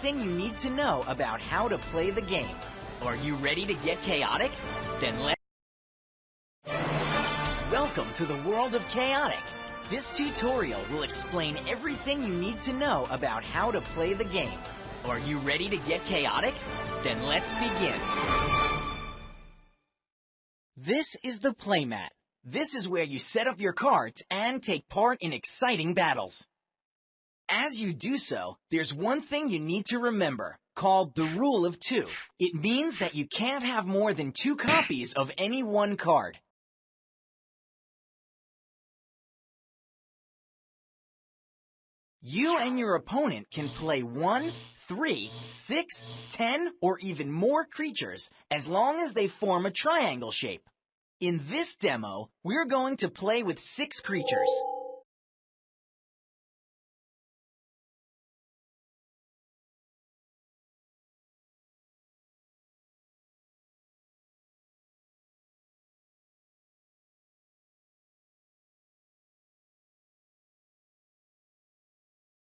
everything you need to know about how to play the game. Are you ready to get chaotic? Then let's... Welcome to the world of chaotic. This tutorial will explain everything you need to know about how to play the game. Are you ready to get chaotic? Then let's begin. This is the playmat. This is where you set up your cards and take part in exciting battles. As you do so, there's one thing you need to remember, called the rule of two. It means that you can't have more than 2 copies of any one card. You and your opponent can play 1, 3, 6, 10, or even more creatures as long as they form a triangle shape. In this demo, we're going to play with 6 creatures.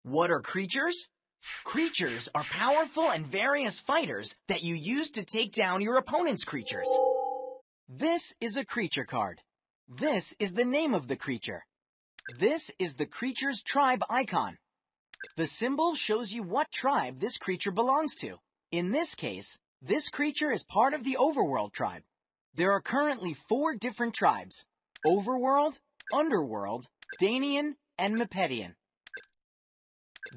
What are creatures? Creatures are powerful and various fighters that you use to take down your opponent's creatures. This is a creature card. This is the name of the creature. This is the creature's tribe icon. The symbol shows you what tribe this creature belongs to. In this case, this creature is part of the Overworld tribe. There are currently 4 different tribes: Overworld, Underworld, Danian, and Mepedian.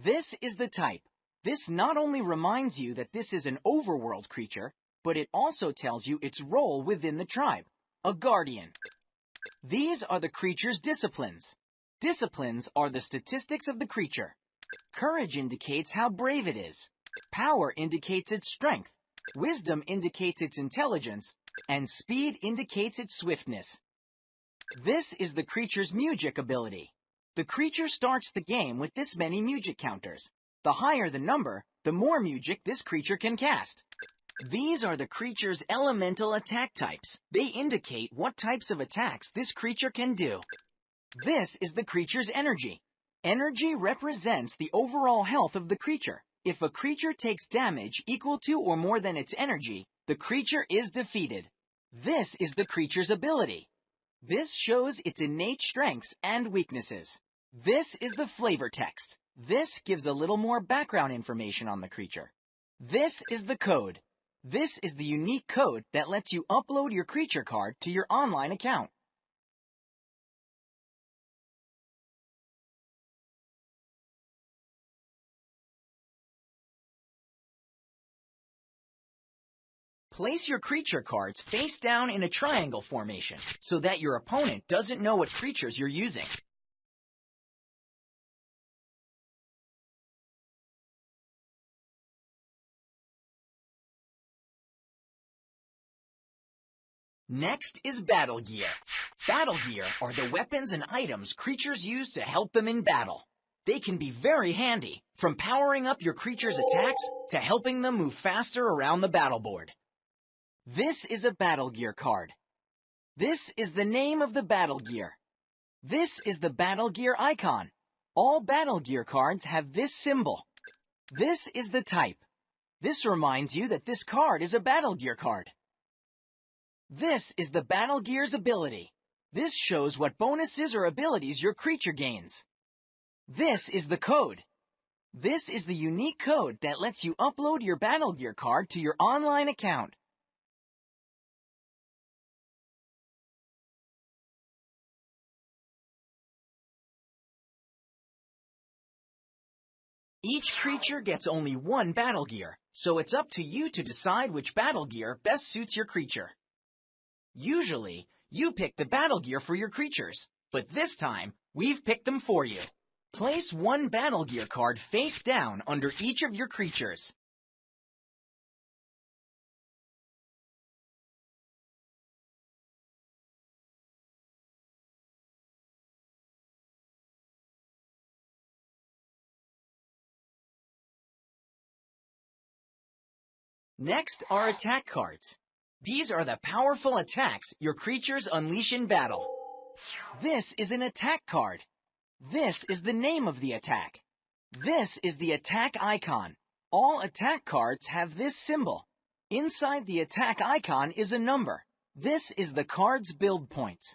This is the type. This not only reminds you that this is an overworld creature, but it also tells you its role within the tribe, a guardian. These are the creature's disciplines. Disciplines are the statistics of the creature. Courage indicates how brave it is. Power indicates its strength. Wisdom indicates its intelligence. And speed indicates its swiftness. This is the creature's music ability. The creature starts the game with this many music counters. The higher the number, the more music this creature can cast. These are the creature's elemental attack types. They indicate what types of attacks this creature can do. This is the creature's energy. Energy represents the overall health of the creature. If a creature takes damage equal to or more than its energy, the creature is defeated. This is the creature's ability. This shows its innate strengths and weaknesses. This is the flavor text. This gives a little more background information on the creature. This is the code. This is the unique code that lets you upload your creature card to your online account. Place your creature cards face down in a triangle formation so that your opponent doesn't know what creatures you're using. Next is battle gear. Battle gear are the weapons and items creatures use to help them in battle. They can be very handy, from powering up your creature's attacks to helping them move faster around the battle board. This is a battle gear card. This is the name of the battle gear. This is the battle gear icon. All battle gear cards have this symbol. This is the type. This reminds you that this card is a battle gear card. This is the battle gear's ability. This shows what bonuses or abilities your creature gains. This is the code. This is the unique code that lets you upload your battle gear card to your online account. Each creature gets only 1 battle gear, so it's up to you to decide which battle gear best suits your creature. Usually, you pick the battle gear for your creatures, but this time, we've picked them for you. Place 1 battle gear card face down under each of your creatures. Next are attack cards. These are the powerful attacks your creatures unleash in battle. This is an attack card. This is the name of the attack. This is the attack icon. All attack cards have this symbol. Inside the attack icon is a number. This is the card's build points.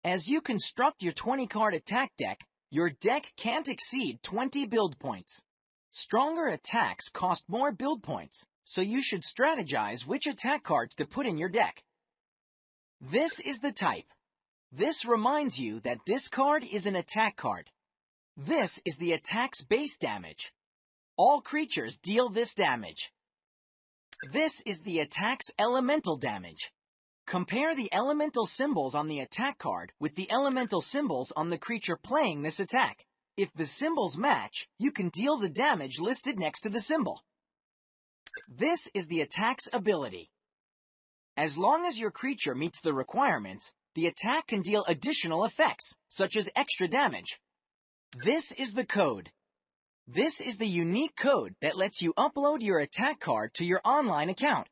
As you construct your 20-card attack deck, your deck can't exceed 20 build points. Stronger attacks cost more build points, so you should strategize which attack cards to put in your deck. This is the type. This reminds you that this card is an attack card. This is the attack's base damage. All creatures deal this damage. This is the attack's elemental damage. Compare the elemental symbols on the attack card with the elemental symbols on the creature playing this attack. If the symbols match, you can deal the damage listed next to the symbol. This is the attack's ability. As long as your creature meets the requirements, the attack can deal additional effects, such as extra damage. This is the code. This is the unique code that lets you upload your attack card to your online account.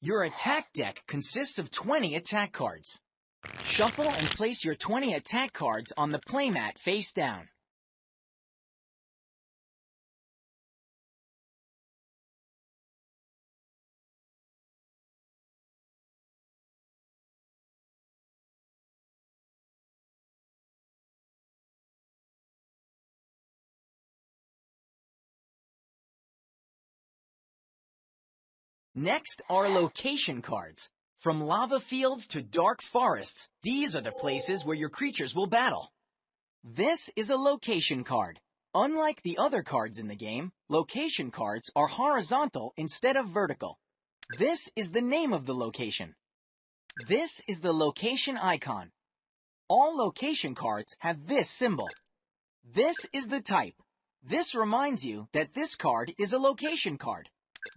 Your attack deck consists of 20 attack cards. Shuffle and place your 20 attack cards on the playmat face down. Next are location cards. From lava fields to dark forests, these are the places where your creatures will battle. This is a location card. Unlike the other cards in the game, location cards are horizontal instead of vertical. This is the name of the location. This is the location icon. All location cards have this symbol. This is the type. This reminds you that this card is a location card.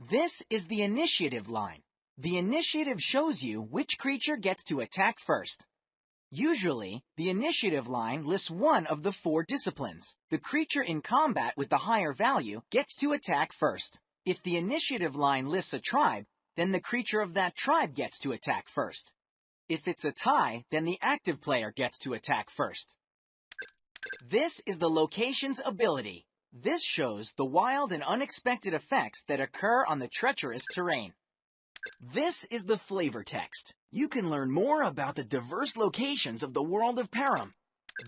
This is the initiative line. The initiative shows you which creature gets to attack first. Usually, the initiative line lists one of the 4 disciplines. The creature in combat with the higher value gets to attack first. If the initiative line lists a tribe, then the creature of that tribe gets to attack first. If it's a tie, then the active player gets to attack first. This is the location's ability. This shows the wild and unexpected effects that occur on the treacherous terrain. This is the flavor text. You can learn more about the diverse locations of the world of Param.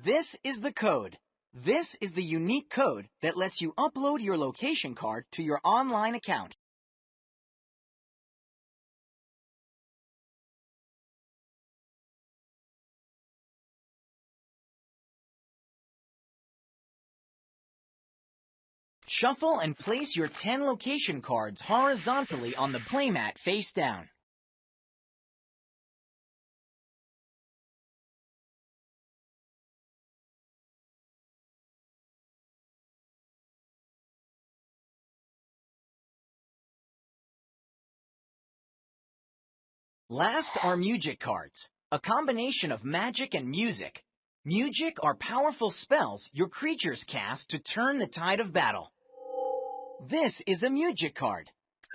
This is the code. This is the unique code that lets you upload your location card to your online account. Shuffle and place your 10 location cards horizontally on the playmat face down. Last are music cards, a combination of magic and music. Music are powerful spells your creatures cast to turn the tide of battle. This is a music card.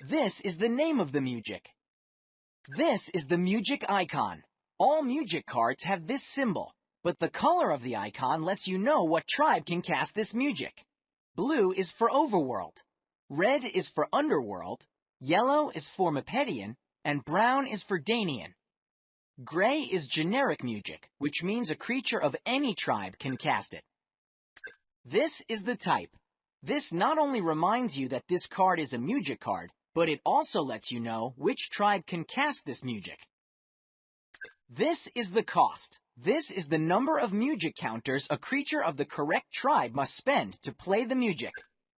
This is the name of the music. This is the music icon. All music cards have this symbol, but the color of the icon lets you know what tribe can cast this music. Blue is for Overworld. Red is for Underworld. Yellow is for Mepedian, and brown is for Danian. Gray is generic music, which means a creature of any tribe can cast it. This is the type. This not only reminds you that this card is a music card, but it also lets you know which tribe can cast this music. This is the cost. This is the number of music counters a creature of the correct tribe must spend to play the music.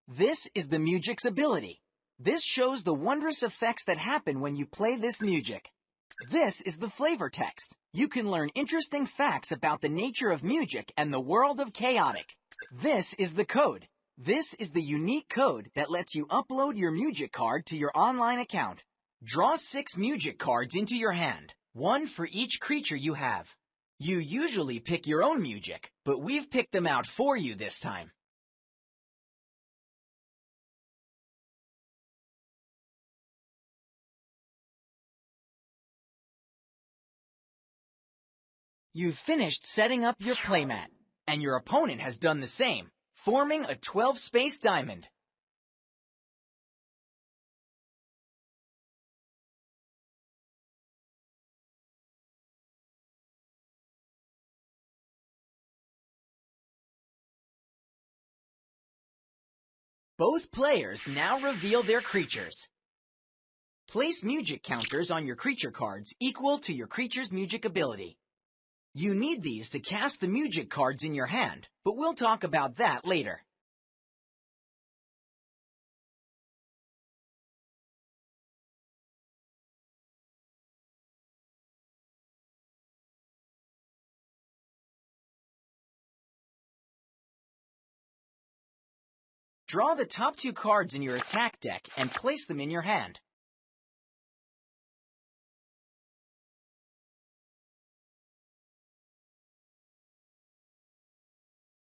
This is the music's ability. This shows the wondrous effects that happen when you play this music. This is the flavor text. You can learn interesting facts about the nature of music and the world of chaotic. This is the code. This is the unique code that lets you upload your music card to your online account. Draw 6 music cards into your hand, 1 for each creature you have. You usually pick your own music, but we've picked them out for you this time. You've finished setting up your playmat, and your opponent has done the same, forming a 12-space diamond. Both players now reveal their creatures. Place music counters on your creature cards equal to your creature's music ability. You need these to cast the music cards in your hand, but we'll talk about that later. Draw the top 2 cards in your attack deck and place them in your hand.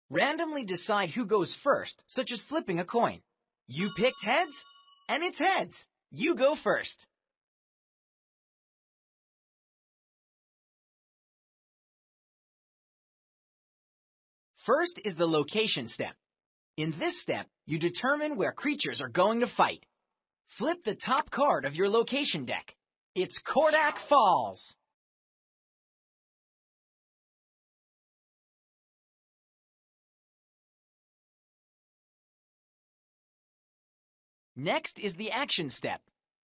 Randomly decide who goes first, such as flipping a coin. You picked heads, and it's heads. You go first. First is the location step. In this step, you determine where creatures are going to fight. Flip the top card of your location deck. It's Kordak Falls. Next is the action step.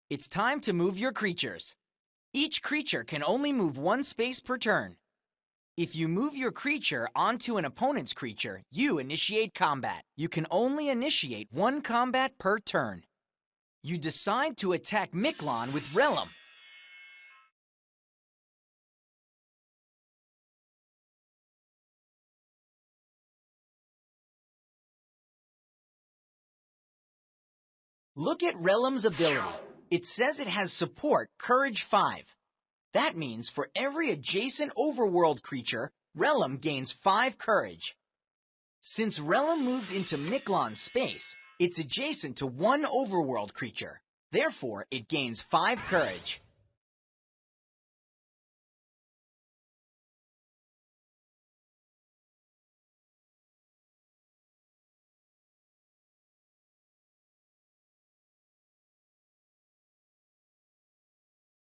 It's time to move your creatures. Each creature can only move 1 space per turn. If you move your creature onto an opponent's creature, you initiate combat. You can only initiate 1 combat per turn. You decide to attack Miklon with Relum. Look at Relum's ability. It says it has support Courage 5. That means for every adjacent overworld creature, Relum gains 5 courage. Since Relum moved into Miklon's space, it's adjacent to 1 overworld creature. Therefore, it gains 5 courage.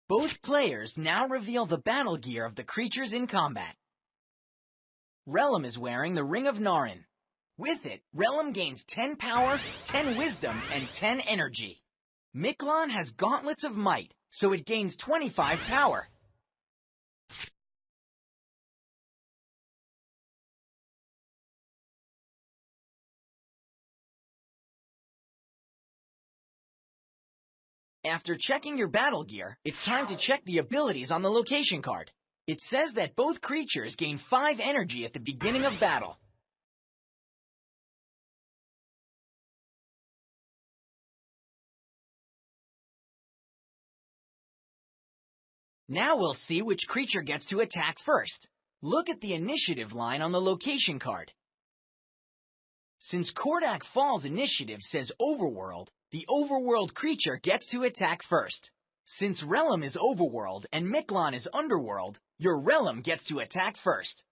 Both players now reveal the battle gear of the creatures in combat. Relum is wearing the Ring of Narin. With it, Relum gains 10 power, 10 wisdom, and 10 energy. Miklon has Gauntlets of Might, so it gains 25 power. After checking your battle gear, it's time to check the abilities on the location card. It says that both creatures gain 5 energy at the beginning of battle. Now we'll see which creature gets to attack first. Look at the initiative line on the location card. Since Kordak Falls initiative says Overworld, the Overworld creature gets to attack first. Since Relum is Overworld and Miklon is Underworld, your Relum gets to attack first.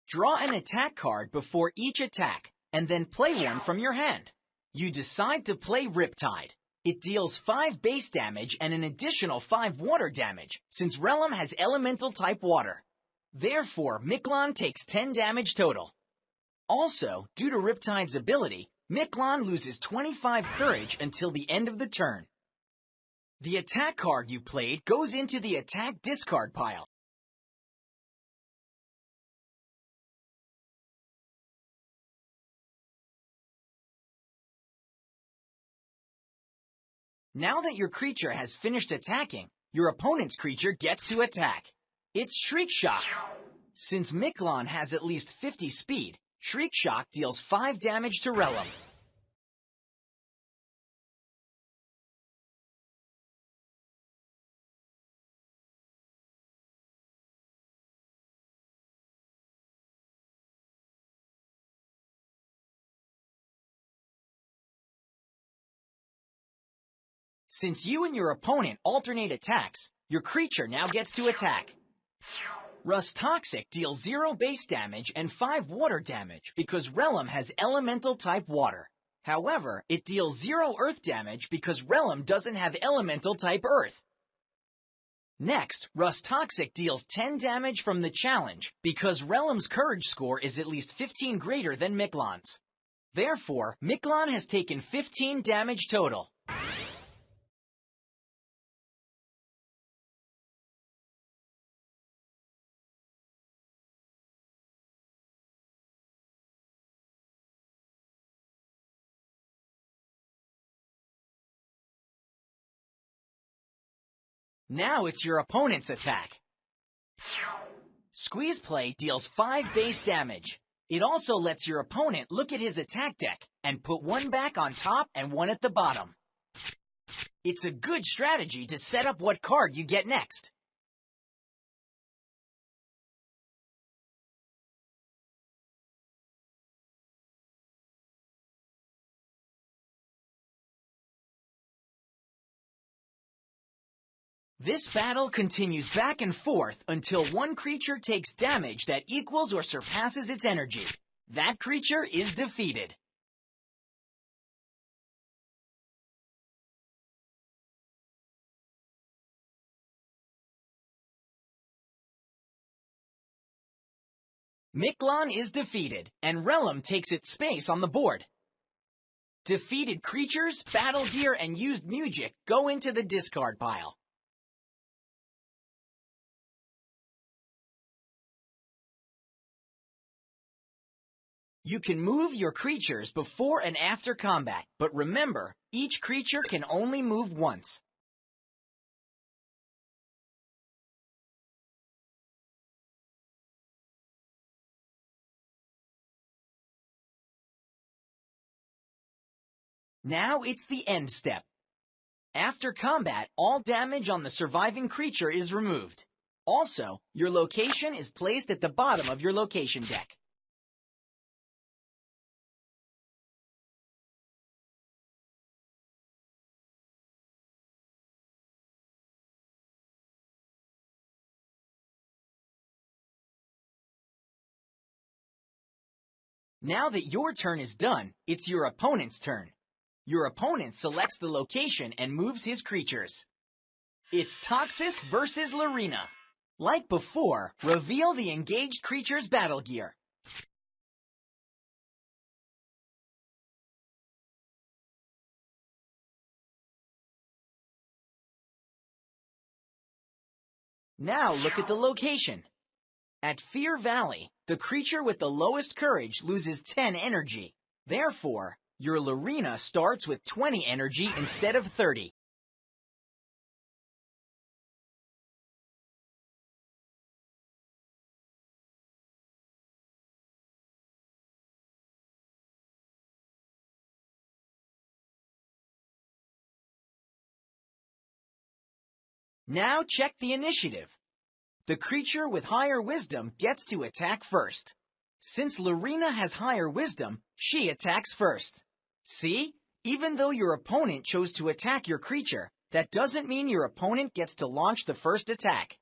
Draw an attack card before each attack, and then play one from your hand. You decide to play Riptide. It deals 5 base damage and an additional 5 water damage, since Relum has elemental type water. Therefore, Miklon takes 10 damage total. Also, due to Riptide's ability, Miklon loses 25 courage until the end of the turn. The attack card you played goes into the attack discard pile. Now that your creature has finished attacking, your opponent's creature gets to attack. It's Shriek Shock. Since Miklon has at least 50 speed, Shriek Shock deals 5 damage to Relum. Since you and your opponent alternate attacks, your creature now gets to attack. Rust Toxic deals 0 base damage and 5 water damage because Relum has elemental type water. However, it deals 0 earth damage because Relum doesn't have elemental type earth. Next, Rust Toxic deals 10 damage from the challenge because Relum's courage score is at least 15 greater than Miklon's. Therefore, Miklon has taken 15 damage total. Now it's your opponent's attack. Squeeze Play deals 5 base damage. It also lets your opponent look at his attack deck and put 1 back on top and 1 at the bottom. It's a good strategy to set up what card you get next. This battle continues back and forth until one creature takes damage that equals or surpasses its energy. That creature is defeated. Miklon is defeated, and Relum takes its space on the board. Defeated creatures, battle gear, and used music go into the discard pile. You can move your creatures before and after combat, but remember, each creature can only move once. Now it's the end step. After combat, all damage on the surviving creature is removed. Also, your location is placed at the bottom of your location deck. Now that your turn is done, it's your opponent's turn. Your opponent selects the location and moves his creatures. It's Toxis versus Lorena. Like before, reveal the engaged creature's battle gear. Now look at the location. At Fear Valley, the creature with the lowest courage loses 10 energy. Therefore, your Lorena starts with 20 energy instead of 30. Now check the initiative. The creature with higher wisdom gets to attack first. Since Lorena has higher wisdom, she attacks first. See? Even though your opponent chose to attack your creature, that doesn't mean your opponent gets to launch the first attack.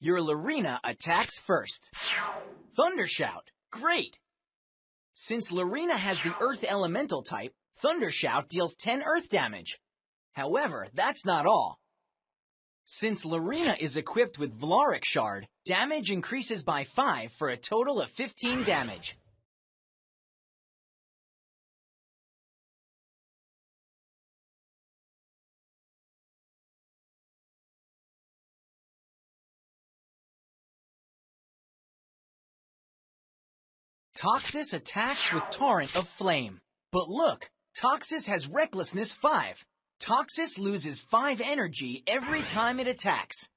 Your Lorena attacks first. Thundershout. Great! Since Lorena has the Earth Elemental type, Thundershout deals 10 Earth damage. However, that's not all. Since Lorena is equipped with Vlaric Shard, damage increases by 5 for a total of 15 damage. Toxis attacks with Torrent of Flame. But look, Toxis has Recklessness 5. Toxis loses 5 energy every time it attacks.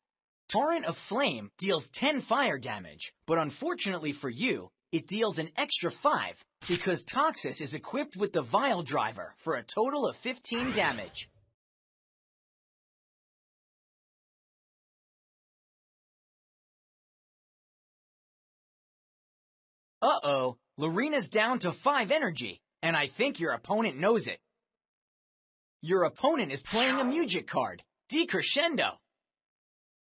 Torrent of Flame deals 10 fire damage, but unfortunately for you, it deals an extra 5 because Toxis is equipped with the Vile Driver for a total of 15 damage. Uh-oh, Lorena's down to 5 energy, and I think your opponent knows it. Your opponent is playing a music card, Decrescendo.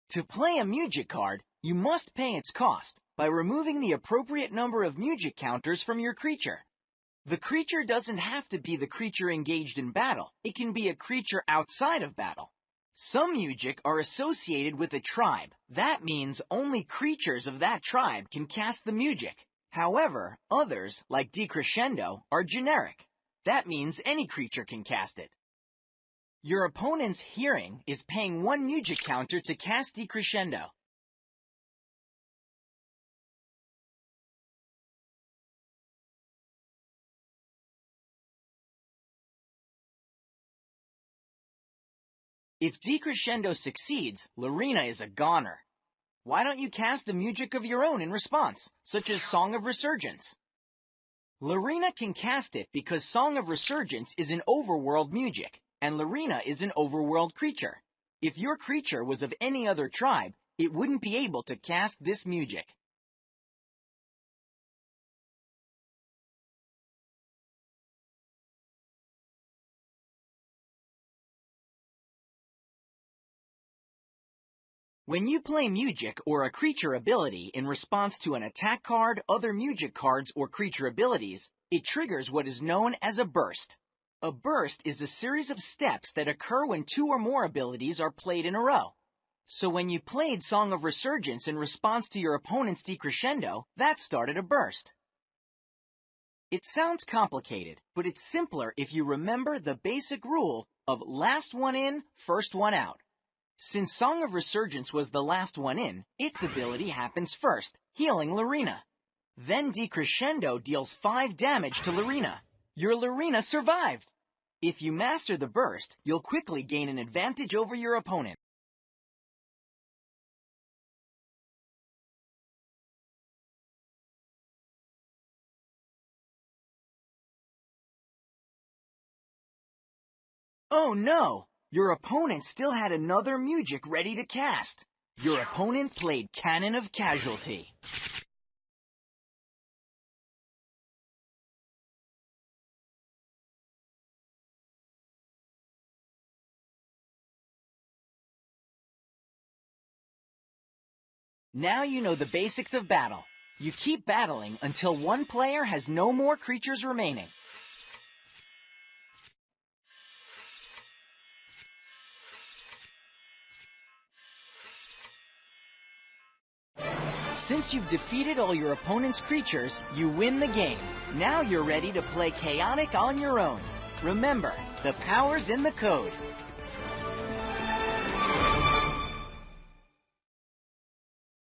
To play a music card, you must pay its cost by removing the appropriate number of music counters from your creature. The creature doesn't have to be the creature engaged in battle. It can be a creature outside of battle. Some music are associated with a tribe. That means only creatures of that tribe can cast the music. However, others, like Decrescendo, are generic. That means any creature can cast it. Your opponent's hearing is paying 1 music counter to cast Decrescendo. If Decrescendo succeeds, Lorena is a goner. Why don't you cast a music of your own in response, such as Song of Resurgence? Lorena can cast it because Song of Resurgence is an overworld music, and Lorena is an overworld creature. If your creature was of any other tribe, it wouldn't be able to cast this music. When you play music or a creature ability in response to an attack card, other music cards, or creature abilities, it triggers what is known as a burst. A burst is a series of steps that occur when 2 or more abilities are played in a row. So when you played Song of Resurgence in response to your opponent's Decrescendo, that started a burst. It sounds complicated, but it's simpler if you remember the basic rule of last one in, first one out. Since Song of Resurgence was the last one in, its ability happens first, healing Lorena. Then Decrescendo deals 5 damage to Lorena. Your Lorena survived! If you master the burst, you'll quickly gain an advantage over your opponent. Oh no! Your opponent still had another music ready to cast. Your opponent played Cannon of Casualty. Now you know the basics of battle. You keep battling until one player has no more creatures remaining. Since you've defeated all your opponent's creatures, you win the game. Now you're ready to play chaotic on your own. Remember, the power's in the code.